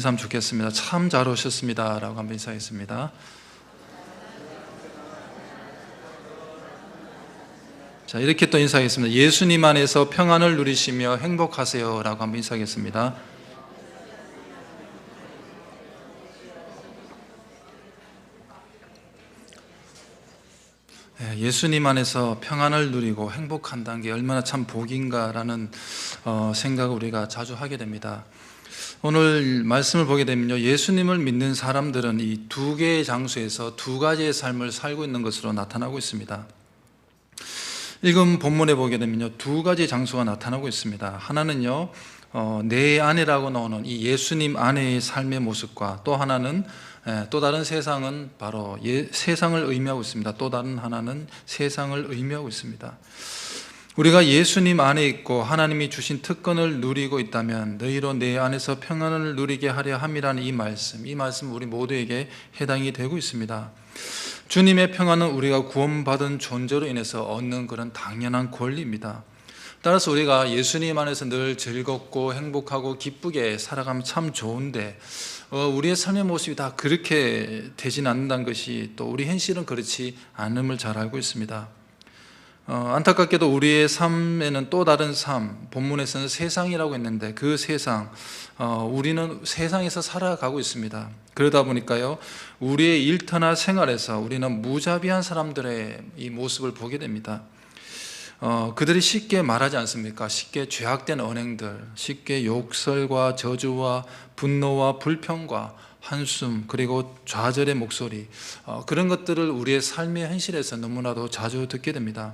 인사하면 좋겠습니다. 참 잘 오셨습니다 라고 한번 인사하겠습니다. 자, 이렇게 또 인사하겠습니다. 예수님 안에서 평안을 누리시며 행복하세요 라고 한번 인사하겠습니다. 예수님 안에서 평안을 누리고 행복한다는 게 얼마나 참 복인가라는 생각을 우리가 자주 하게 됩니다. 오늘 말씀을 보게 되면요, 예수님을 믿는 사람들은 이 두 개의 장소에서 두 가지의 삶을 살고 있는 것으로 나타나고 있습니다. 읽은 본문에 보게 되면요, 두 가지 장소가 나타나고 있습니다. 하나는요, 내 안이라고 나오는 이 예수님 안의 삶의 모습과, 또 하나는 또 다른 세상은 바로 세상을 의미하고 있습니다. 또 다른 하나는 세상을 의미하고 있습니다. 우리가 예수님 안에 있고 하나님이 주신 특권을 누리고 있다면 너희로 내 안에서 평안을 누리게 하려 함이라는 이 말씀 우리 모두에게 해당이 되고 있습니다. 주님의 평안은 우리가 구원받은 존재로 인해서 얻는 그런 당연한 권리입니다. 따라서 우리가 예수님 안에서 늘 즐겁고 행복하고 기쁘게 살아가면 참 좋은데 우리의 삶의 모습이 다 그렇게 되진 않는다는 것이, 또 우리 현실은 그렇지 않음을 잘 알고 있습니다. 안타깝게도 우리의 삶에는 또 다른 삶, 본문에서는 세상이라고 했는데 그 세상, 우리는 세상에서 살아가고 있습니다. 그러다 보니까요, 우리의 일터나 생활에서 우리는 무자비한 사람들의 이 모습을 보게 됩니다. 그들이 쉽게 말하지 않습니까? 쉽게 죄악된 언행들, 쉽게 욕설과 저주와 분노와 불평과 한숨, 그리고 좌절의 목소리, 그런 것들을 우리의 삶의 현실에서 너무나도 자주 듣게 됩니다.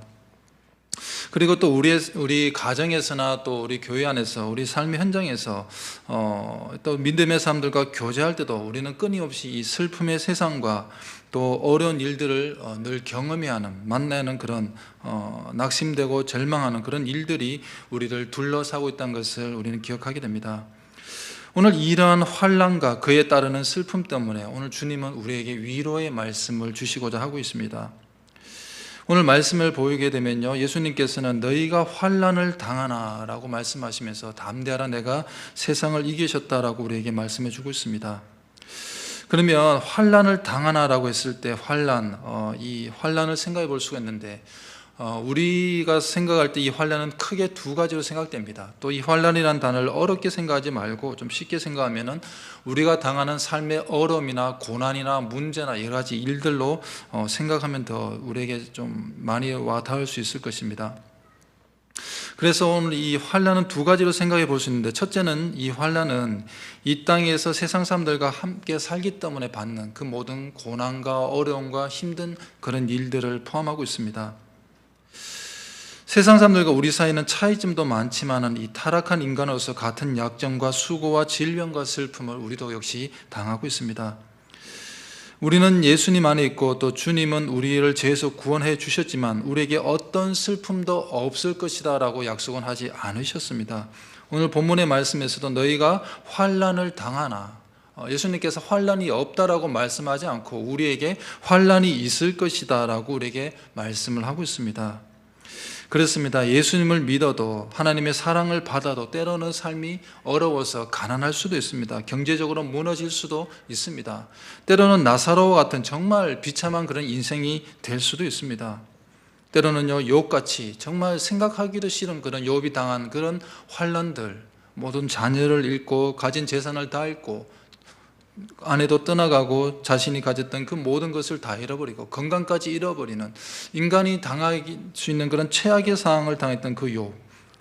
그리고 또 우리 가정에서나 또 우리 교회 안에서, 우리 삶의 현장에서 또 믿음의 사람들과 교제할 때도 우리는 끊임없이 이 슬픔의 세상과 또 어려운 일들을 늘 경험해야 하는, 만나는 그런 낙심되고 절망하는 그런 일들이 우리를 둘러싸고 있다는 것을 우리는 기억하게 됩니다. 오늘 이러한 환난과 그에 따르는 슬픔 때문에 오늘 주님은 우리에게 위로의 말씀을 주시고자 하고 있습니다. 오늘 말씀을 보이게 되면요, 예수님께서는 너희가 환난을 당하나 라고 말씀하시면서 담대하라, 내가 세상을 이기셨다라고 우리에게 말씀해 주고 있습니다. 그러면 환난을 당하나 라고 했을 때 이 환난을 생각해 볼 수가 있는데, 우리가 생각할 때 이 환난은 크게 두 가지로 생각됩니다. 또 이 환난이라는 단어를 어렵게 생각하지 말고 좀 쉽게 생각하면은 우리가 당하는 삶의 어려움이나 고난이나 문제나 여러 가지 일들로 생각하면 더 우리에게 좀 많이 와닿을 수 있을 것입니다. 그래서 오늘 이 환난은 두 가지로 생각해 볼 수 있는데, 첫째는 이 환난은 이 땅에서 세상 사람들과 함께 살기 때문에 받는 그 모든 고난과 어려움과 힘든 그런 일들을 포함하고 있습니다. 세상 사람들과 우리 사이는 차이점도 많지만 이 타락한 인간으로서 같은 약점과 수고와 질병과 슬픔을 우리도 역시 당하고 있습니다. 우리는 예수님 안에 있고 또 주님은 우리를 죄에서 구원해 주셨지만 우리에게 어떤 슬픔도 없을 것이다 라고 약속은 하지 않으셨습니다. 오늘 본문의 말씀에서도 너희가 환난을 당하나, 예수님께서 환난이 없다라고 말씀하지 않고 우리에게 환난이 있을 것이다 라고 우리에게 말씀을 하고 있습니다. 그렇습니다. 예수님을 믿어도, 하나님의 사랑을 받아도 때로는 삶이 어려워서 가난할 수도 있습니다. 경제적으로 무너질 수도 있습니다. 때로는 나사로와 같은 정말 비참한 그런 인생이 될 수도 있습니다. 때로는요, 욥같이 정말 생각하기도 싫은 그런 욥이 당한 그런 환난들, 모든 자녀를 잃고 가진 재산을 다 잃고 아내도 떠나가고 자신이 가졌던 그 모든 것을 다 잃어버리고 건강까지 잃어버리는, 인간이 당할 수 있는 그런 최악의 상황을 당했던 그 욥,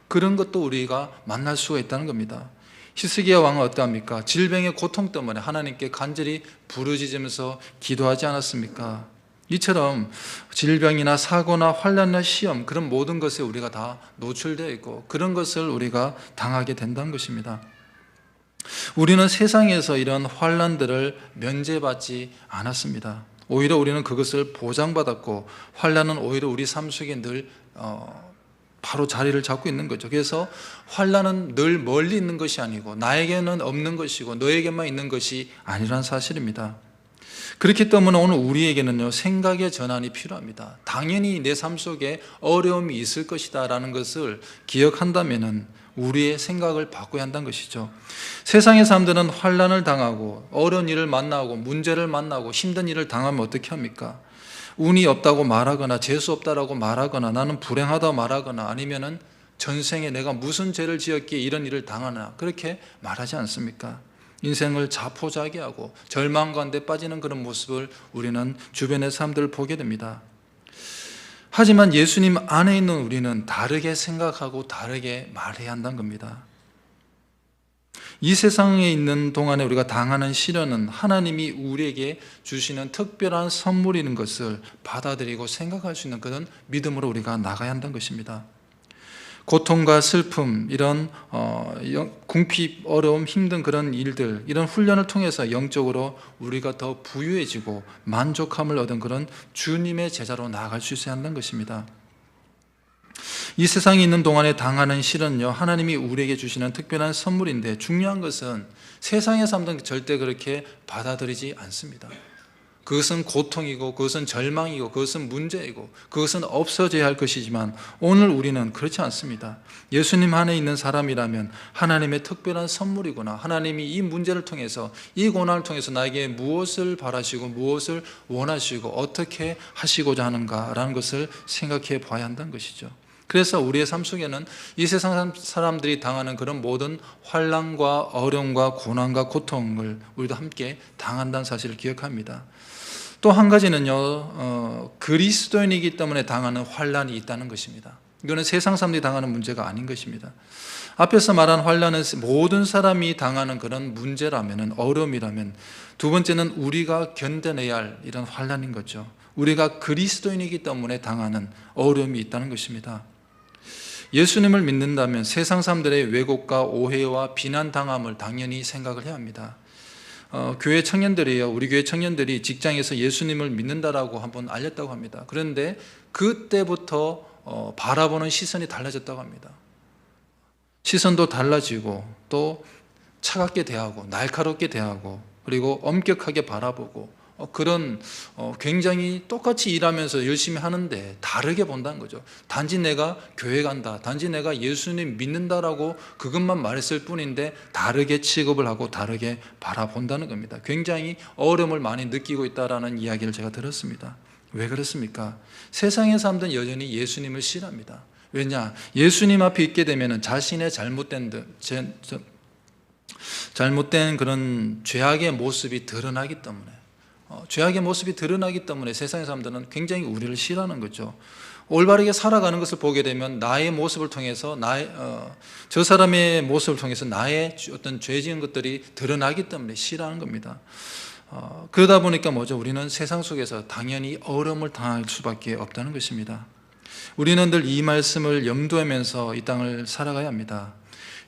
그런 것도 우리가 만날 수가 있다는 겁니다. 히스기야 왕은 어떠합니까? 질병의 고통 때문에 하나님께 간절히 부르짖으면서 기도하지 않았습니까? 이처럼 질병이나 사고나 환난이나 시험, 그런 모든 것에 우리가 다 노출되어 있고 그런 것을 우리가 당하게 된다는 것입니다. 우리는 세상에서 이런 환난들을 면제받지 않았습니다. 오히려 우리는 그것을 보장받았고, 환난은 오히려 우리 삶 속에 늘 바로 자리를 잡고 있는 거죠. 그래서 환난은 늘 멀리 있는 것이 아니고 나에게는 없는 것이고 너에게만 있는 것이 아니란 사실입니다. 그렇기 때문에 오늘 우리에게는요, 생각의 전환이 필요합니다. 당연히 내 삶 속에 어려움이 있을 것이다 라는 것을 기억한다면 우리의 생각을 바꿔야 한다는 것이죠. 세상의 사람들은 환난을 당하고 어려운 일을 만나고 문제를 만나고 힘든 일을 당하면 어떻게 합니까? 운이 없다고 말하거나 재수 없다라고 말하거나 나는 불행하다고 말하거나 아니면은 전생에 내가 무슨 죄를 지었기에 이런 일을 당하나 그렇게 말하지 않습니까? 인생을 자포자기하고 절망 가운데 빠지는 그런 모습을 우리는 주변의 사람들을 보게 됩니다. 하지만 예수님 안에 있는 우리는 다르게 생각하고 다르게 말해야 한다는 겁니다. 이 세상에 있는 동안에 우리가 당하는 시련은 하나님이 우리에게 주시는 특별한 선물이는 것을 받아들이고 생각할 수 있는 그런 믿음으로 우리가 나가야 한다는 것입니다. 고통과 슬픔, 이런 궁핍, 어려움, 힘든 그런 일들, 이런 훈련을 통해서 영적으로 우리가 더 부유해지고 만족함을 얻은 그런 주님의 제자로 나아갈 수 있어야 한다는 것입니다. 이 세상에 있는 동안에 당하는 시련은요, 하나님이 우리에게 주시는 특별한 선물인데 중요한 것은 세상의 사람들은 절대 그렇게 받아들이지 않습니다. 그것은 고통이고 그것은 절망이고 그것은 문제이고 그것은 없어져야 할 것이지만 오늘 우리는 그렇지 않습니다. 예수님 안에 있는 사람이라면 하나님의 특별한 선물이구나, 하나님이 이 문제를 통해서 이 고난을 통해서 나에게 무엇을 바라시고 무엇을 원하시고 어떻게 하시고자 하는가라는 것을 생각해 봐야 한다는 것이죠. 그래서 우리의 삶 속에는 이 세상 사람들이 당하는 그런 모든 환난과 어려움과 고난과 고통을 우리도 함께 당한다는 사실을 기억합니다. 또 한 가지는요, 그리스도인이기 때문에 당하는 환난이 있다는 것입니다. 이거는 세상 사람들이 당하는 문제가 아닌 것입니다. 앞에서 말한 환난은 모든 사람이 당하는 그런 문제라면, 어려움이라면, 두 번째는 우리가 견뎌내야 할 이런 환난인 거죠. 우리가 그리스도인이기 때문에 당하는 어려움이 있다는 것입니다. 예수님을 믿는다면 세상 사람들의 왜곡과 오해와 비난당함을 당연히 생각을 해야 합니다. 교회 청년들이요, 우리 교회 청년들이 직장에서 예수님을 믿는다라고 한번 알렸다고 합니다. 그런데 그때부터 바라보는 시선이 달라졌다고 합니다. 시선도 달라지고 또 차갑게 대하고 날카롭게 대하고 그리고 엄격하게 바라보고 그런 굉장히 똑같이 일하면서 열심히 하는데 다르게 본다는 거죠. 단지 내가 교회 간다, 단지 내가 예수님 믿는다라고 그것만 말했을 뿐인데 다르게 취급을 하고 다르게 바라본다는 겁니다. 굉장히 어려움을 많이 느끼고 있다라는 이야기를 제가 들었습니다. 왜 그렇습니까? 세상의 사람들은 여전히 예수님을 싫어합니다. 왜냐? 예수님 앞에 있게 되면 자신의 잘못된 그런 죄악의 모습이 드러나기 때문에, 죄악의 모습이 드러나기 때문에 세상의 사람들은 굉장히 우리를 싫어하는 거죠. 올바르게 살아가는 것을 보게 되면 나의 모습을 통해서 저 사람의 모습을 통해서 나의 어떤 죄 지은 것들이 드러나기 때문에 싫어하는 겁니다. 그러다 보니까 뭐죠? 우리는 세상 속에서 당연히 어려움을 당할 수밖에 없다는 것입니다. 우리는 늘 이 말씀을 염두하면서 이 땅을 살아가야 합니다.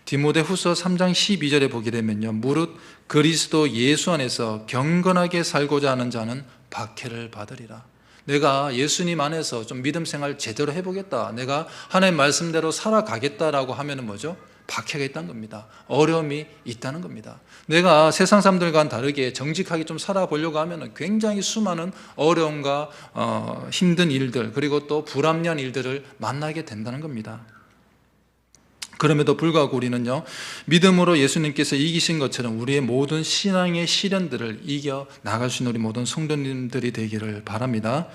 디모데후서 3장 12절에 보게 되면요, 무릇 그리스도 예수 안에서 경건하게 살고자 하는 자는 박해를 받으리라. 내가 예수님 안에서 좀 믿음 생활 제대로 해보겠다, 내가 하나님 말씀대로 살아가겠다라고 하면은 뭐죠? 박해가 있다는 겁니다. 어려움이 있다는 겁니다. 내가 세상 사람들과는 다르게 정직하게 좀 살아보려고 하면 굉장히 수많은 어려움과 힘든 일들, 그리고 또 불합리한 일들을 만나게 된다는 겁니다. 그럼에도 불구하고 우리는요, 믿음으로 예수님께서 이기신 것처럼 우리의 모든 신앙의 시련들을 이겨 나갈 수 있는 우리 모든 성도님들이 되기를 바랍니다.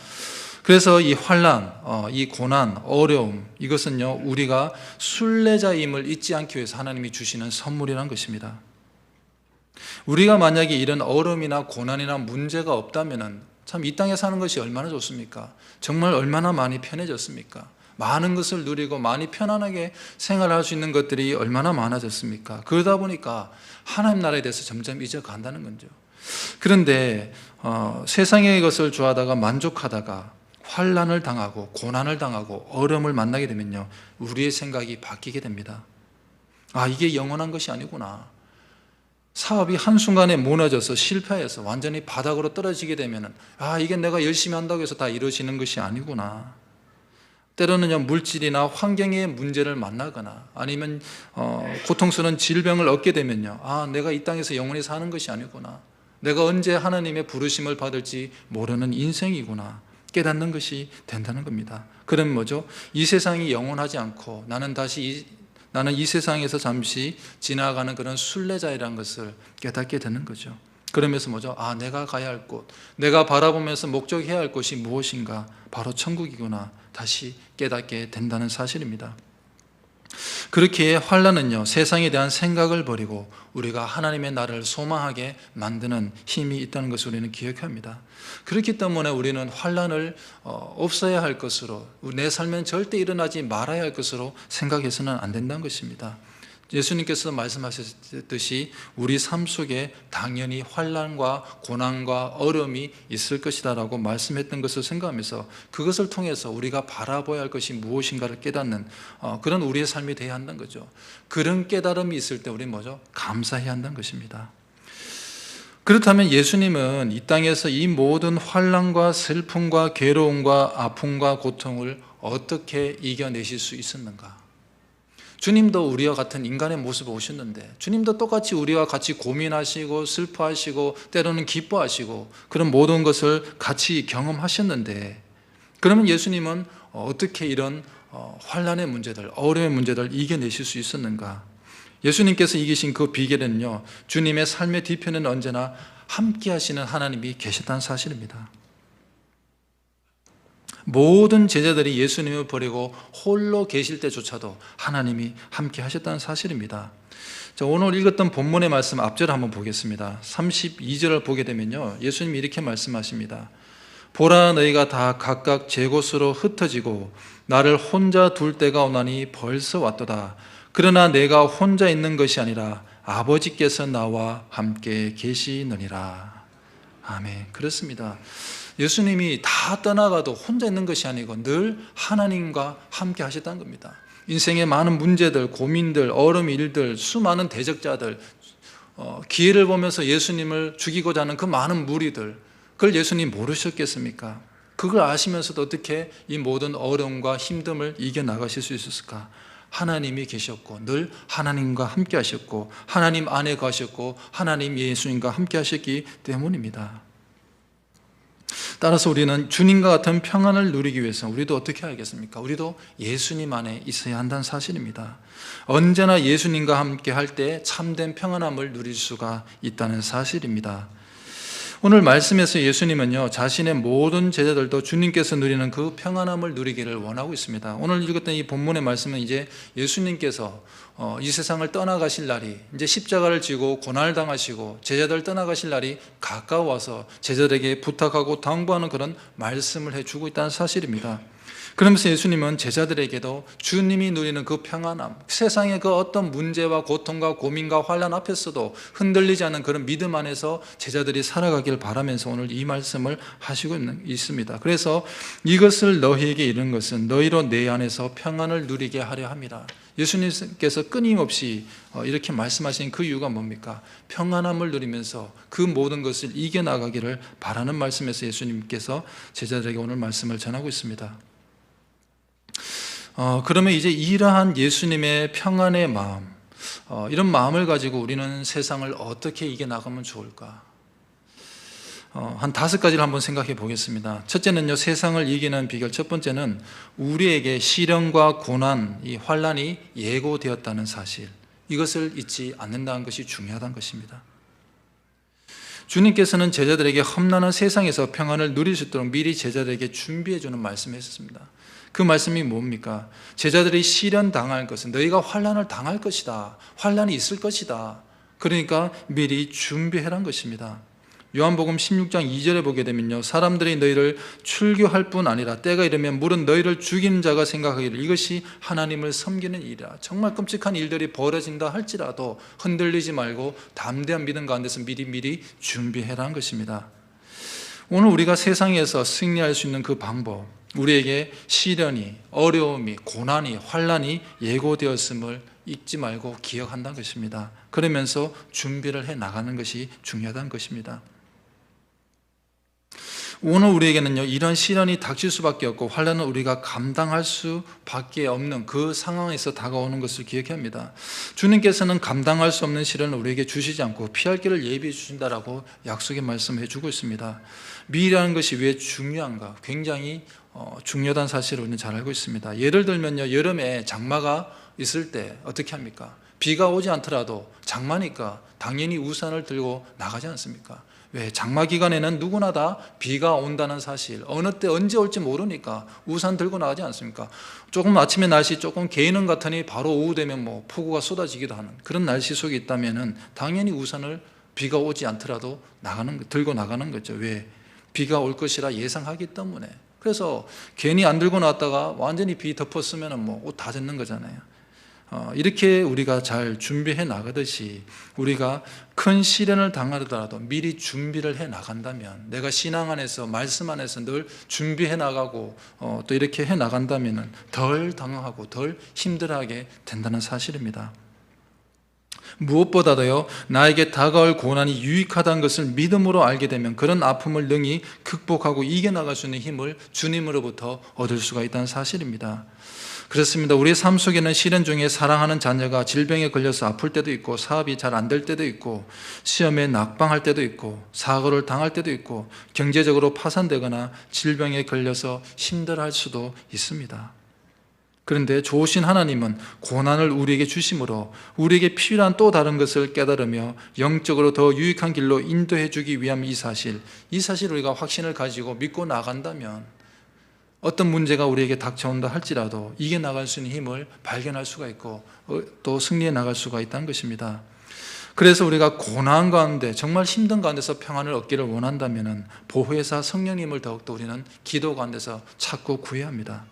그래서 이 환난, 이 고난, 어려움, 이것은요, 우리가 순례자임을 잊지 않기 위해서 하나님이 주시는 선물이라는 것입니다. 우리가 만약에 이런 어려움이나 고난이나 문제가 없다면 참 이 땅에 사는 것이 얼마나 좋습니까? 정말 얼마나 많이 편해졌습니까? 많은 것을 누리고 많이 편안하게 생활할 수 있는 것들이 얼마나 많아졌습니까? 그러다 보니까 하나님 나라에 대해서 점점 잊어간다는 거죠. 그런데 세상의 것을 좋아하다가 만족하다가 환난을 당하고 고난을 당하고 어려움을 만나게 되면요, 우리의 생각이 바뀌게 됩니다. 아, 이게 영원한 것이 아니구나. 사업이 한순간에 무너져서 실패해서 완전히 바닥으로 떨어지게 되면 이게 내가 열심히 한다고 해서 다 이루어지는 것이 아니구나. 때로는요, 물질이나 환경의 문제를 만나거나 아니면 고통스러운 질병을 얻게 되면요, 내가 이 땅에서 영원히 사는 것이 아니구나. 내가 언제 하나님의 부르심을 받을지 모르는 인생이구나 깨닫는 것이 된다는 겁니다. 그럼 뭐죠? 이 세상이 영원하지 않고 나는 이 세상에서 잠시 지나가는 그런 순례자이라는 것을 깨닫게 되는 거죠. 그러면서 뭐죠? 내가 가야 할 곳, 내가 바라보면서 목적해야 할 곳이 무엇인가? 바로 천국이구나 다시 깨닫게 된다는 사실입니다. 그렇게 환난은요, 세상에 대한 생각을 버리고 우리가 하나님의 나라를 소망하게 만드는 힘이 있다는 것을 우리는 기억해야 합니다. 그렇기 때문에 우리는 환난을 없어야 할 것으로, 내 삶엔 절대 일어나지 말아야 할 것으로 생각해서는 안 된다는 것입니다. 예수님께서 말씀하셨듯이 우리 삶 속에 당연히 환난과 고난과 어려움이 있을 것이다 라고 말씀했던 것을 생각하면서 그것을 통해서 우리가 바라봐야 할 것이 무엇인가를 깨닫는 그런 우리의 삶이 되어야 한다는 거죠. 그런 깨달음이 있을 때 우리는 뭐죠? 감사해야 한다는 것입니다. 그렇다면 예수님은 이 땅에서 이 모든 환난과 슬픔과 괴로움과 아픔과 고통을 어떻게 이겨내실 수 있었는가? 주님도 우리와 같은 인간의 모습을 오셨는데 주님도 똑같이 우리와 같이 고민하시고 슬퍼하시고 때로는 기뻐하시고 그런 모든 것을 같이 경험하셨는데, 그러면 예수님은 어떻게 이런 환난의 문제들, 어려움의 문제들을 이겨내실 수 있었는가? 예수님께서 이기신 그 비결은요, 주님의 삶의 뒤편에는 언제나 함께 하시는 하나님이 계셨다는 사실입니다. 모든 제자들이 예수님을 버리고 홀로 계실 때조차도 하나님이 함께 하셨다는 사실입니다. 자, 오늘 읽었던 본문의 말씀 앞절을 한번 보겠습니다. 32절을 보게 되면요, 예수님이 이렇게 말씀하십니다. 보라, 너희가 다 각각 제 곳으로 흩어지고 나를 혼자 둘 때가 오나니 벌써 왔도다. 그러나 내가 혼자 있는 것이 아니라 아버지께서 나와 함께 계시느니라. 아멘. 그렇습니다. 예수님이 다 떠나가도 혼자 있는 것이 아니고 늘 하나님과 함께 하셨다는 겁니다. 인생의 많은 문제들, 고민들, 어려움, 일들, 수많은 대적자들, 기회를 보면서 예수님을 죽이고자 하는 그 많은 무리들, 그걸 예수님 모르셨겠습니까? 그걸 아시면서도 어떻게 이 모든 어려움과 힘듦을 이겨나가실 수 있었을까? 하나님이 계셨고 늘 하나님과 함께 하셨고 하나님 안에 가셨고 하나님 예수님과 함께 하셨기 때문입니다. 따라서 우리는 주님과 같은 평안을 누리기 위해서 우리도 어떻게 해야겠습니까? 우리도 예수님 안에 있어야 한다는 사실입니다. 언제나 예수님과 함께 할 때 참된 평안함을 누릴 수가 있다는 사실입니다. 오늘 말씀에서 예수님은요, 자신의 모든 제자들도 주님께서 누리는 그 평안함을 누리기를 원하고 있습니다. 오늘 읽었던 이 본문의 말씀은 이제 예수님께서 이 세상을 떠나가실 날이, 이제 십자가를 지고 고난을 당하시고 제자들 떠나가실 날이 가까워서 제자들에게 부탁하고 당부하는 그런 말씀을 해주고 있다는 사실입니다. 그러면서 예수님은 제자들에게도 주님이 누리는 그 평안함, 세상의 그 어떤 문제와 고통과 고민과 환난 앞에서도 흔들리지 않는 그런 믿음 안에서 제자들이 살아가길 바라면서 오늘 이 말씀을 하시고 있습니다. 그래서 이것을 너희에게 이른 것은 너희로 내 안에서 평안을 누리게 하려 함이라. 예수님께서 끊임없이 이렇게 말씀하신 그 이유가 뭡니까? 평안함을 누리면서 그 모든 것을 이겨나가기를 바라는 말씀에서 예수님께서 제자들에게 오늘 말씀을 전하고 있습니다. 그러면 이제 이러한 예수님의 평안의 마음, 이런 마음을 가지고 우리는 세상을 어떻게 이겨나가면 좋을까? 한 5가지를 한번 생각해 보겠습니다. 첫째는요, 세상을 이기는 비결. 첫 번째는 우리에게 시련과 고난, 이 환난이 예고되었다는 사실, 이것을 잊지 않는다는 것이 중요하다는 것입니다. 주님께서는 제자들에게 험난한 세상에서 평안을 누릴 수 있도록 미리 제자들에게 준비해 주는 말씀을 했습니다. 그 말씀이 뭡니까? 제자들이 시련 당할 것은 너희가 환난을 당할 것이다. 환난이 있을 것이다. 그러니까 미리 준비해란 것입니다. 요한복음 16장 2절에 보게 되면요, 사람들이 너희를 출교할 뿐 아니라 때가 이르면 물은 너희를 죽이는 자가 생각하기를 이것이 하나님을 섬기는 일이라. 정말 끔찍한 일들이 벌어진다 할지라도 흔들리지 말고 담대한 믿음 가운데서 미리 준비해란 것입니다. 오늘 우리가 세상에서 승리할 수 있는 그 방법, 우리에게 시련이, 어려움이, 고난이, 환난이 예고되었음을 잊지 말고 기억한다는 것입니다. 그러면서 준비를 해 나가는 것이 중요하다는 것입니다. 오늘 우리에게는요, 이런 시련이 닥칠 수밖에 없고 환난은 우리가 감당할 수밖에 없는 그 상황에서 다가오는 것을 기억해야 합니다. 주님께서는 감당할 수 없는 시련을 우리에게 주시지 않고 피할 길을 예비해 주신다라고 약속의 말씀을 해주고 있습니다. 미래라는 것이 왜 중요한가? 굉장히 중요한 사실을 우리는 잘 알고 있습니다. 예를 들면요, 여름에 장마가 있을 때 어떻게 합니까? 비가 오지 않더라도 장마니까 당연히 우산을 들고 나가지 않습니까? 왜? 장마 기간에는 누구나 다 비가 온다는 사실, 어느 때 언제 올지 모르니까 우산 들고 나가지 않습니까? 조금 아침에 날씨 조금 개이는 같으니 바로 오후 되면 폭우가 쏟아지기도 하는 그런 날씨 속에 있다면은 당연히 우산을 비가 오지 않더라도 들고 나가는 거죠. 왜? 비가 올 것이라 예상하기 때문에. 그래서 괜히 안 들고 나왔다가 완전히 비 덮었으면은 옷 다 젖는 거잖아요. 이렇게 우리가 잘 준비해 나가듯이 우리가 큰 시련을 당하더라도 미리 준비를 해 나간다면, 내가 신앙 안에서 말씀 안에서 늘 준비해 나가고 또 이렇게 해 나간다면 덜 당황하고 덜 힘들어하게 된다는 사실입니다. 무엇보다도요, 나에게 다가올 고난이 유익하다는 것을 믿음으로 알게 되면 그런 아픔을 능히 극복하고 이겨나갈 수 있는 힘을 주님으로부터 얻을 수가 있다는 사실입니다. 그렇습니다. 우리의 삶 속에는 시련 중에 사랑하는 자녀가 질병에 걸려서 아플 때도 있고, 사업이 잘 안 될 때도 있고, 시험에 낙방할 때도 있고, 사고를 당할 때도 있고, 경제적으로 파산되거나 질병에 걸려서 힘들어할 수도 있습니다. 그런데 좋으신 하나님은 고난을 우리에게 주심으로 우리에게 필요한 또 다른 것을 깨달으며 영적으로 더 유익한 길로 인도해 주기 위함, 이 사실 우리가 확신을 가지고 믿고 나간다면 어떤 문제가 우리에게 닥쳐온다 할지라도 이겨나갈 수 있는 힘을 발견할 수가 있고 또 승리해 나갈 수가 있다는 것입니다. 그래서 우리가 고난 가운데, 정말 힘든 가운데서 평안을 얻기를 원한다면 보혜사 성령님을 더욱더 우리는 기도 가운데서 찾고 구해야 합니다.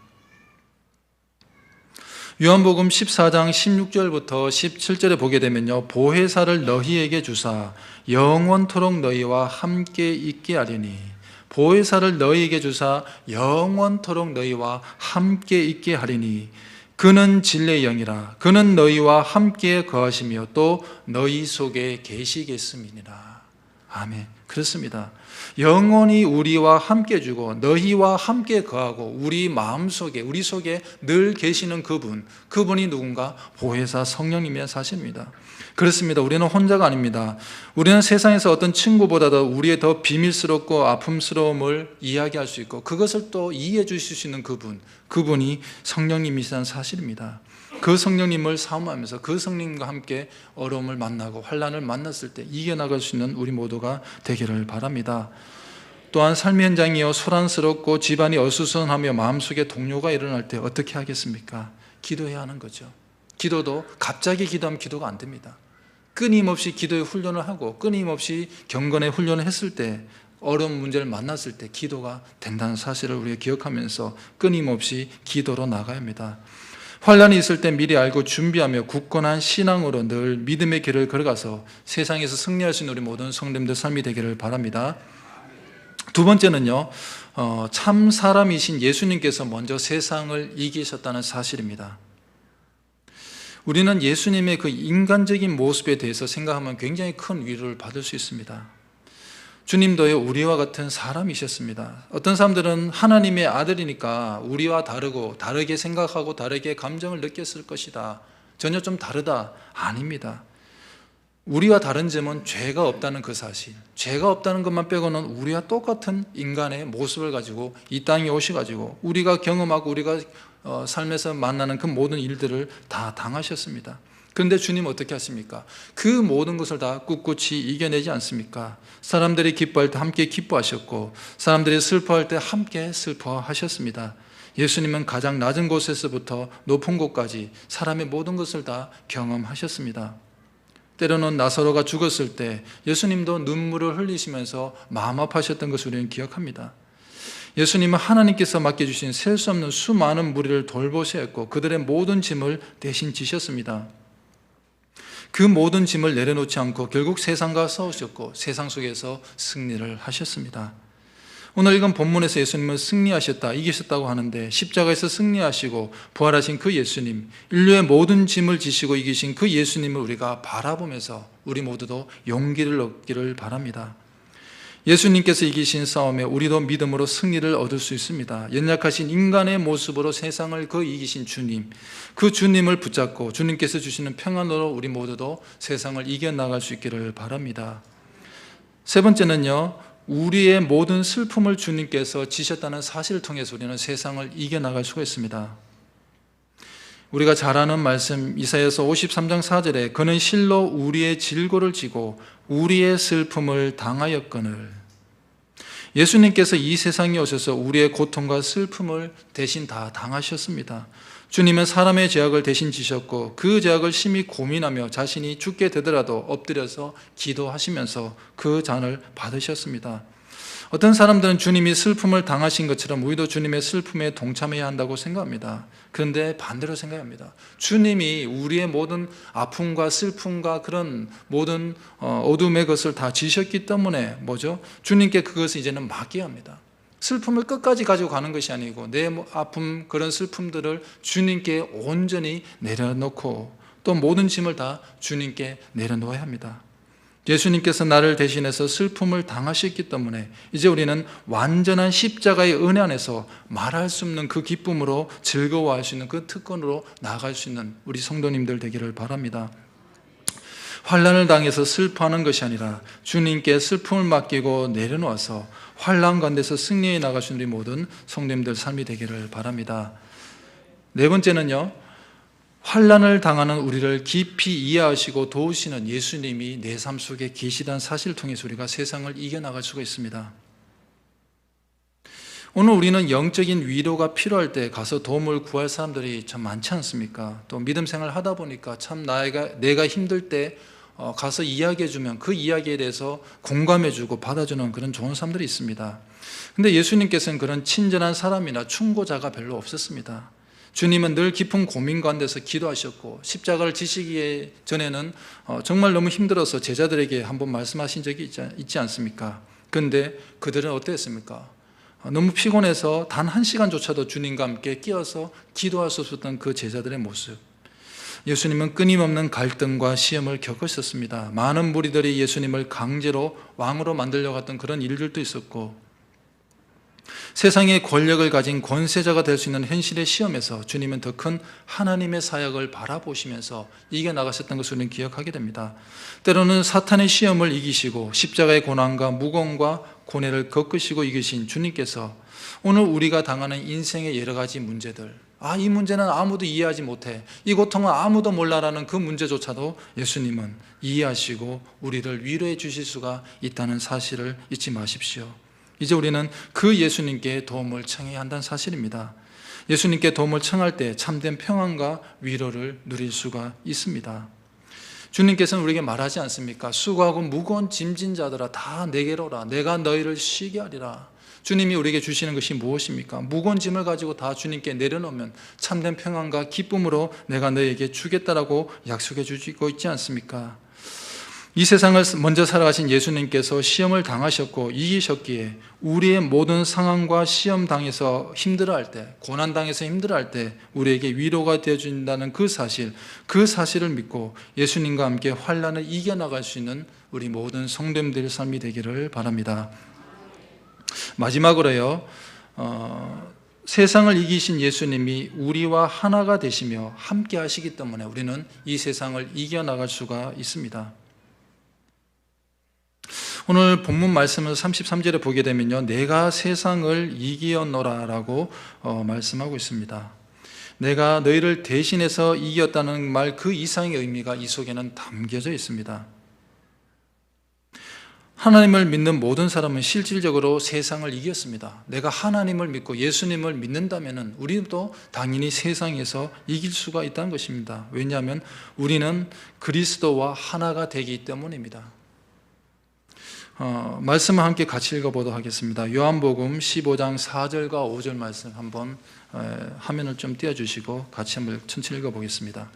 요한복음 14장 16절부터 17절에 보게 되면요, 보혜사를 너희에게 주사 영원토록 너희와 함께 있게 하리니, 보혜사를 너희에게 주사 영원토록 너희와 함께 있게 하리니 그는 진리의 영이라. 그는 너희와 함께 거하시며 또 너희 속에 계시겠음이니라. 아멘. 그렇습니다. 영원히 우리와 함께 주고 너희와 함께 거하고 우리 마음속에, 우리 속에 늘 계시는 그분이 누군가? 보혜사 성령님의 사실입니다. 그렇습니다. 우리는 혼자가 아닙니다. 우리는 세상에서 어떤 친구보다도 우리의 더 비밀스럽고 아픔스러움을 이야기할 수 있고 그것을 또 이해해 주실 수 있는 그분이 성령님이시라는 사실입니다. 그 성령님을 사모하면서 그 성령님과 함께 어려움을 만나고 환난을 만났을 때 이겨나갈 수 있는 우리 모두가 되기를 바랍니다. 또한 삶의 현장이요 소란스럽고 집안이 어수선하며 마음속에 동요가 일어날 때 어떻게 하겠습니까? 기도해야 하는 거죠. 기도도 갑자기 기도하면 기도가 안 됩니다. 끊임없이 기도의 훈련을 하고 끊임없이 경건의 훈련을 했을 때, 어려운 문제를 만났을 때 기도가 된다는 사실을 우리가 기억하면서 끊임없이 기도로 나가야 합니다. 환난이 있을 때 미리 알고 준비하며 굳건한 신앙으로 늘 믿음의 길을 걸어가서 세상에서 승리할 수 있는 우리 모든 성도님들 삶이 되기를 바랍니다. 두 번째는요, 참 사람이신 예수님께서 먼저 세상을 이기셨다는 사실입니다. 우리는 예수님의 그 인간적인 모습에 대해서 생각하면 굉장히 큰 위로를 받을 수 있습니다. 주님도요, 우리와 같은 사람이셨습니다. 어떤 사람들은 하나님의 아들이니까 우리와 다르고 다르게 생각하고 다르게 감정을 느꼈을 것이다, 전혀 좀 다르다. 아닙니다. 우리와 다른 점은 죄가 없다는 그 사실, 죄가 없다는 것만 빼고는 우리와 똑같은 인간의 모습을 가지고 이 땅에 오셔가지고 우리가 경험하고 우리가 삶에서 만나는 그 모든 일들을 다 당하셨습니다. 그런데 주님 어떻게 하십니까? 그 모든 것을 다 꿋꿋이 이겨내지 않습니까? 사람들이 기뻐할 때 함께 기뻐하셨고 사람들이 슬퍼할 때 함께 슬퍼하셨습니다. 예수님은 가장 낮은 곳에서부터 높은 곳까지 사람의 모든 것을 다 경험하셨습니다. 때로는 나사로가 죽었을 때 예수님도 눈물을 흘리시면서 마음 아파하셨던 것을 우리는 기억합니다. 예수님은 하나님께서 맡겨주신 셀 수 없는 수많은 무리를 돌보셔야 했고 그들의 모든 짐을 대신 지셨습니다. 그 모든 짐을 내려놓지 않고 결국 세상과 싸우셨고 세상 속에서 승리를 하셨습니다. 오늘 읽은 본문에서 예수님은 승리하셨다, 이기셨다고 하는데 십자가에서 승리하시고 부활하신 그 예수님, 인류의 모든 짐을 지시고 이기신 그 예수님을 우리가 바라보면서 우리 모두도 용기를 얻기를 바랍니다. 예수님께서 이기신 싸움에 우리도 믿음으로 승리를 얻을 수 있습니다. 연약하신 인간의 모습으로 세상을 이기신 주님, 그 주님을 붙잡고 주님께서 주시는 평안으로 우리 모두도 세상을 이겨나갈 수 있기를 바랍니다. 세 번째는요, 우리의 모든 슬픔을 주님께서 지셨다는 사실을 통해서 우리는 세상을 이겨나갈 수가 있습니다. 우리가 잘 아는 말씀 이사야서 53장 4절에 그는 실로 우리의 질고를 지고 우리의 슬픔을 당하였거늘. 예수님께서 이 세상에 오셔서 우리의 고통과 슬픔을 대신 다 당하셨습니다. 주님은 사람의 죄악을 대신 지셨고 그 죄악을 심히 고민하며 자신이 죽게 되더라도 엎드려서 기도하시면서 그 잔을 받으셨습니다. 어떤 사람들은 주님이 슬픔을 당하신 것처럼 우리도 주님의 슬픔에 동참해야 한다고 생각합니다. 그런데 반대로 생각합니다. 주님이 우리의 모든 아픔과 슬픔과 그런 모든 어둠의 것을 다 지셨기 때문에 주님께 그것을 이제는 맡겨야 합니다. 슬픔을 끝까지 가지고 가는 것이 아니고 내 아픔, 그런 슬픔들을 주님께 온전히 내려놓고 또 모든 짐을 다 주님께 내려놓아야 합니다. 예수님께서 나를 대신해서 슬픔을 당하셨기 때문에 이제 우리는 완전한 십자가의 은혜 안에서 말할 수 없는 그 기쁨으로 즐거워할 수 있는 그 특권으로 나아갈 수 있는 우리 성도님들 되기를 바랍니다. 환난을 당해서 슬퍼하는 것이 아니라 주님께 슬픔을 맡기고 내려놓아서 환난 가운데서 승리해 나갈 수 있는 우리 모든 성도님들 삶이 되기를 바랍니다. 네 번째는요, 환난을 당하는 우리를 깊이 이해하시고 도우시는 예수님이 내 삶 속에 계시다는 사실을 통해서 우리가 세상을 이겨나갈 수가 있습니다. 오늘 우리는 영적인 위로가 필요할 때 가서 도움을 구할 사람들이 참 많지 않습니까? 또 믿음 생활을 하다 보니까 참 내가 힘들 때 가서 이야기해주면 그 이야기에 대해서 공감해주고 받아주는 그런 좋은 사람들이 있습니다. 근데 예수님께서는 그런 친절한 사람이나 충고자가 별로 없었습니다. 주님은 늘 깊은 고민 가운데서 기도하셨고 십자가를 지시기 전에는 정말 너무 힘들어서 제자들에게 한번 말씀하신 적이 있지 않습니까? 그런데 그들은 어땠습니까? 너무 피곤해서 단 1시간조차도 주님과 함께 끼어서 기도할 수 없었던 그 제자들의 모습. 예수님은 끊임없는 갈등과 시험을 겪으셨습니다. 많은 무리들이 예수님을 강제로 왕으로 만들려고 했던 그런 일들도 있었고, 세상의 권력을 가진 권세자가 될 수 있는 현실의 시험에서 주님은 더 큰 하나님의 사역을 바라보시면서 이겨나가셨던 것을 우리는 기억하게 됩니다. 때로는 사탄의 시험을 이기시고 십자가의 고난과 무거움과 고뇌를 겪으시고 이기신 주님께서 오늘 우리가 당하는 인생의 여러 가지 문제들, 이 문제는 아무도 이해하지 못해, 이 고통은 아무도 몰라라는 그 문제조차도 예수님은 이해하시고 우리를 위로해 주실 수가 있다는 사실을 잊지 마십시오. 이제 우리는 그 예수님께 도움을 청해야 한다는 사실입니다. 예수님께 도움을 청할 때 참된 평안과 위로를 누릴 수가 있습니다. 주님께서는 우리에게 말하지 않습니까? 수고하고 무거운 짐진 자들아 다 내게로 오라, 내가 너희를 쉬게 하리라. 주님이 우리에게 주시는 것이 무엇입니까? 무거운 짐을 가지고 다 주님께 내려놓으면 참된 평안과 기쁨으로 내가 너희에게 주겠다라고 약속해 주시고 있지 않습니까? 이 세상을 먼저 살아가신 예수님께서 시험을 당하셨고 이기셨기에 우리의 모든 상황과 시험 당해서 힘들어할 때, 고난 당해서 힘들어할 때 우리에게 위로가 되어준다는 그 사실을 믿고 예수님과 함께 환난을 이겨나갈 수 있는 우리 모든 성도님들의 삶이 되기를 바랍니다. 마지막으로요, 세상을 이기신 예수님이 우리와 하나가 되시며 함께 하시기 때문에 우리는 이 세상을 이겨나갈 수가 있습니다. 오늘 본문 말씀을 33절에 보게 되면요, 내가 세상을 이기었노라 라고 말씀하고 있습니다. 내가 너희를 대신해서 이겼다는 말 그 이상의 의미가 이 속에는 담겨져 있습니다. 하나님을 믿는 모든 사람은 실질적으로 세상을 이겼습니다. 내가 하나님을 믿고 예수님을 믿는다면 우리도 당연히 세상에서 이길 수가 있다는 것입니다. 왜냐하면 우리는 그리스도와 하나가 되기 때문입니다. 말씀을 함께 같이 읽어보도록 하겠습니다. 요한복음 15장 4절과 5절 말씀 한번 화면을 좀 띄워주시고 같이 한번 천천히 읽어보겠습니다.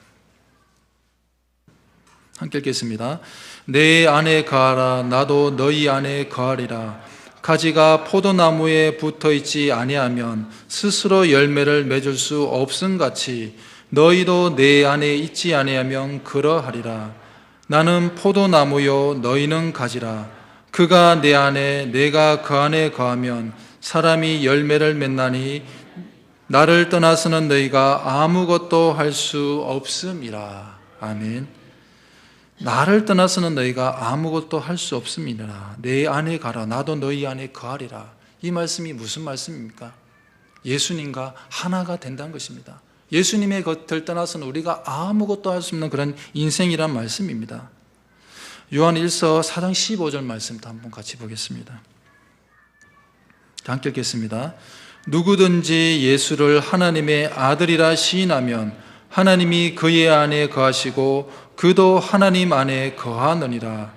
함께 읽겠습니다. 내 안에 거하라, 나도 너희 안에 거하리라. 가지가 포도나무에 붙어있지 아니하면 스스로 열매를 맺을 수 없음같이 너희도 내 안에 있지 아니하면 그러하리라. 나는 포도나무요 너희는 가지라. 그가 내 안에 내가 그 안에 거하면 사람이 열매를 맺나니 나를 떠나서는 너희가 아무것도 할 수 없음이라. 아멘. 나를 떠나서는 너희가 아무것도 할 수 없음이라. 내 안에 가라. 나도 너희 안에 거하리라. 이 말씀이 무슨 말씀입니까? 예수님과 하나가 된다는 것입니다. 예수님의 곁을 떠나서는 우리가 아무것도 할 수 없는 그런 인생이란 말씀입니다. 요한 1서 4장 15절 말씀도 한번 같이 보겠습니다. 함께 읽겠습니다. 누구든지 예수를 하나님의 아들이라 시인하면 하나님이 그의 안에 거하시고 그도 하나님 안에 거하느니라.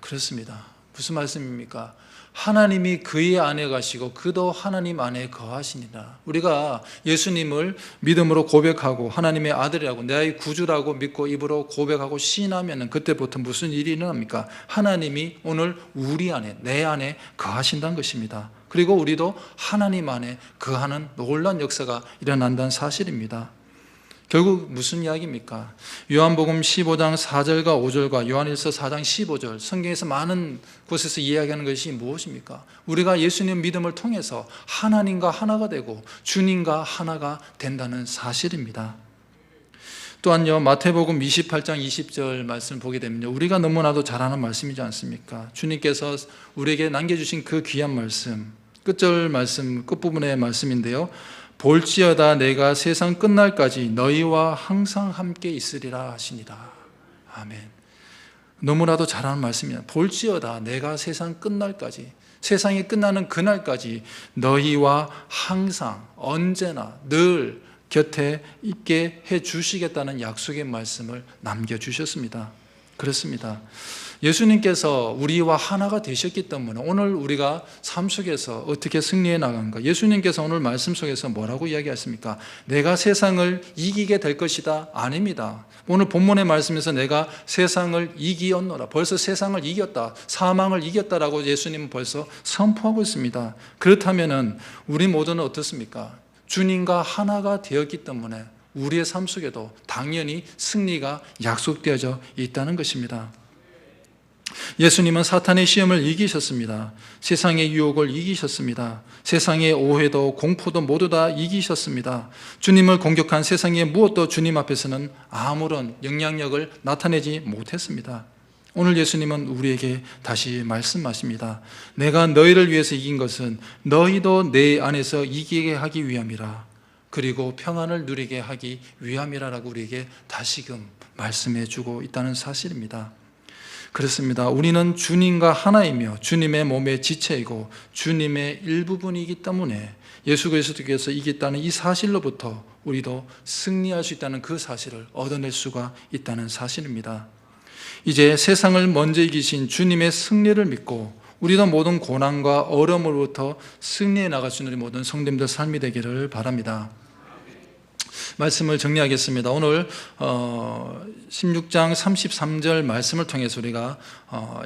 그렇습니다. 무슨 말씀입니까? 하나님이 그의 안에 가시고 그도 하나님 안에 거하시니라. 우리가 예수님을 믿음으로 고백하고 하나님의 아들이라고 내 구주라고 믿고 입으로 고백하고 시인하면 그때부터 무슨 일이 일어납니까? 하나님이 오늘 우리 안에 내 안에 거하신다는 것입니다. 그리고 우리도 하나님 안에 거하는 놀라운 역사가 일어난다는 사실입니다. 결국 무슨 이야기입니까? 요한복음 15장 4절과 5절과 요한일서 4장 15절 성경에서 많은 곳에서 이야기하는 것이 무엇입니까? 우리가 예수님 믿음을 통해서 하나님과 하나가 되고 주님과 하나가 된다는 사실입니다. 또한요, 마태복음 28장 20절 말씀을 보게 되면요, 우리가 너무나도 잘 아는 말씀이지 않습니까? 주님께서 우리에게 남겨주신 그 귀한 말씀, 끝절 말씀, 끝부분의 말씀인데요, 볼지어다 내가 세상 끝날까지 너희와 항상 함께 있으리라 하시니라. 아멘. 너무나도 잘 아는 말씀이야. 볼지어다 내가 세상 끝날까지, 세상이 끝나는 그날까지 너희와 항상 언제나 늘 곁에 있게 해 주시겠다는 약속의 말씀을 남겨주셨습니다. 그렇습니다. 예수님께서 우리와 하나가 되셨기 때문에 오늘 우리가 삶 속에서 어떻게 승리해 나간가? 예수님께서 오늘 말씀 속에서 뭐라고 이야기하십니까? 내가 세상을 이기게 될 것이다? 아닙니다. 오늘 본문의 말씀에서 내가 세상을 이기었노라. 벌써 세상을 이겼다. 사망을 이겼다라고 예수님은 벌써 선포하고 있습니다. 그렇다면 우리 모두는 어떻습니까? 주님과 하나가 되었기 때문에 우리의 삶 속에도 당연히 승리가 약속되어져 있다는 것입니다. 예수님은 사탄의 시험을 이기셨습니다. 세상의 유혹을 이기셨습니다. 세상의 오해도 공포도 모두 다 이기셨습니다. 주님을 공격한 세상의 무엇도 주님 앞에서는 아무런 영향력을 나타내지 못했습니다. 오늘 예수님은 우리에게 다시 말씀하십니다. 내가 너희를 위해서 이긴 것은 너희도 내 안에서 이기게 하기 위함이라. 그리고 평안을 누리게 하기 위함이라라고 우리에게 다시금 말씀해 주고 있다는 사실입니다. 그렇습니다. 우리는 주님과 하나이며 주님의 몸의 지체이고 주님의 일부분이기 때문에 예수 그리스도께서 이겼다는 이 사실로부터 우리도 승리할 수 있다는 그 사실을 얻어낼 수가 있다는 사실입니다. 이제 세상을 먼저 이기신 주님의 승리를 믿고 우리도 모든 고난과 어려움으로부터 승리해 나갈 수 있는 우리 모든 성도님들 삶이 되기를 바랍니다. 말씀을 정리하겠습니다. 오늘 16장 33절 말씀을 통해서 우리가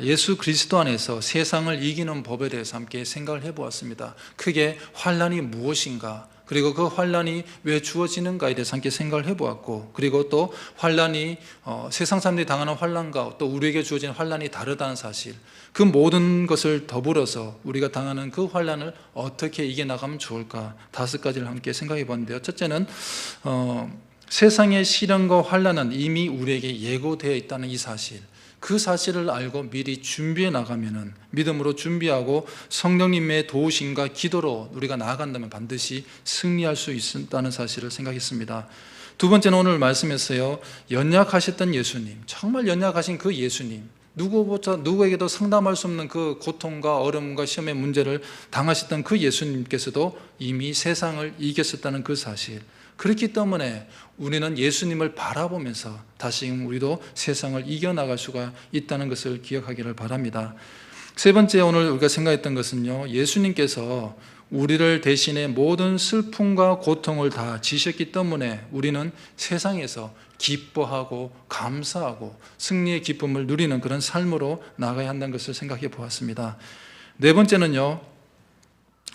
예수 그리스도 안에서 세상을 이기는 법에 대해서 함께 생각을 해보았습니다. 크게 환난이 무엇인가, 그리고 그 환난이 왜 주어지는가에 대해서 함께 생각을 해보았고, 그리고 또 환난이 세상 사람들이 당하는 환난과 또 우리에게 주어지는 환난이 다르다는 사실, 그 모든 것을 더불어서 우리가 당하는 그 환난을 어떻게 이겨나가면 좋을까 5가지를 함께 생각해 봤는데요. 첫째는 세상의 시련과 환난은 이미 우리에게 예고되어 있다는 이 사실, 그 사실을 알고 미리 준비해 나가면은, 믿음으로 준비하고 성령님의 도우심과 기도로 우리가 나아간다면 반드시 승리할 수 있다는 사실을 생각했습니다. 두 번째는 오늘 말씀에서요, 연약하셨던 예수님, 정말 연약하신 그 예수님, 누구에게도 상담할 수 없는 그 고통과 어려움과 시험의 문제를 당하셨던 그 예수님께서도 이미 세상을 이겼었다는 그 사실, 그렇기 때문에 우리는 예수님을 바라보면서 다시금 우리도 세상을 이겨나갈 수가 있다는 것을 기억하기를 바랍니다. 세 번째 오늘 우리가 생각했던 것은요, 예수님께서 우리를 대신해 모든 슬픔과 고통을 다 지셨기 때문에 우리는 세상에서 기뻐하고 감사하고 승리의 기쁨을 누리는 그런 삶으로 나가야 한다는 것을 생각해 보았습니다. 네 번째는요,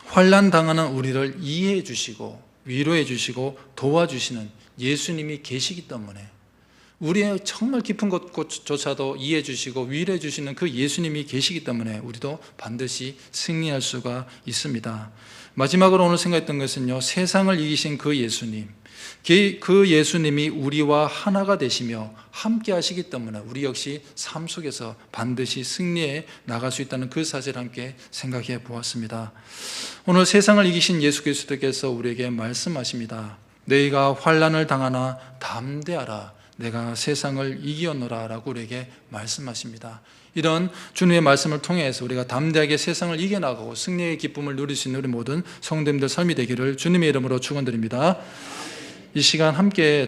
환난 당하는 우리를 이해해 주시고 위로해 주시고 도와주시는 예수님이 계시기 때문에 우리의 정말 깊은 것조차도 이해해 주시고 위로해 주시는 그 예수님이 계시기 때문에 우리도 반드시 승리할 수가 있습니다. 마지막으로 오늘 생각했던 것은요, 세상을 이기신 그 예수님, 그 예수님이 우리와 하나가 되시며 함께 하시기 때문에 우리 역시 삶 속에서 반드시 승리해 나갈 수 있다는 그 사실을 함께 생각해 보았습니다. 오늘 세상을 이기신 예수 그리스도께서 우리에게 말씀하십니다. 너희가 환난을 당하나 담대하라, 내가 세상을 이기었노라 라고 우리에게 말씀하십니다. 이런 주님의 말씀을 통해서 우리가 담대하게 세상을 이겨나가고 승리의 기쁨을 누릴 수 있는 우리 모든 성도님들 삶이 되기를 주님의 이름으로 축원드립니다. 이 시간 함께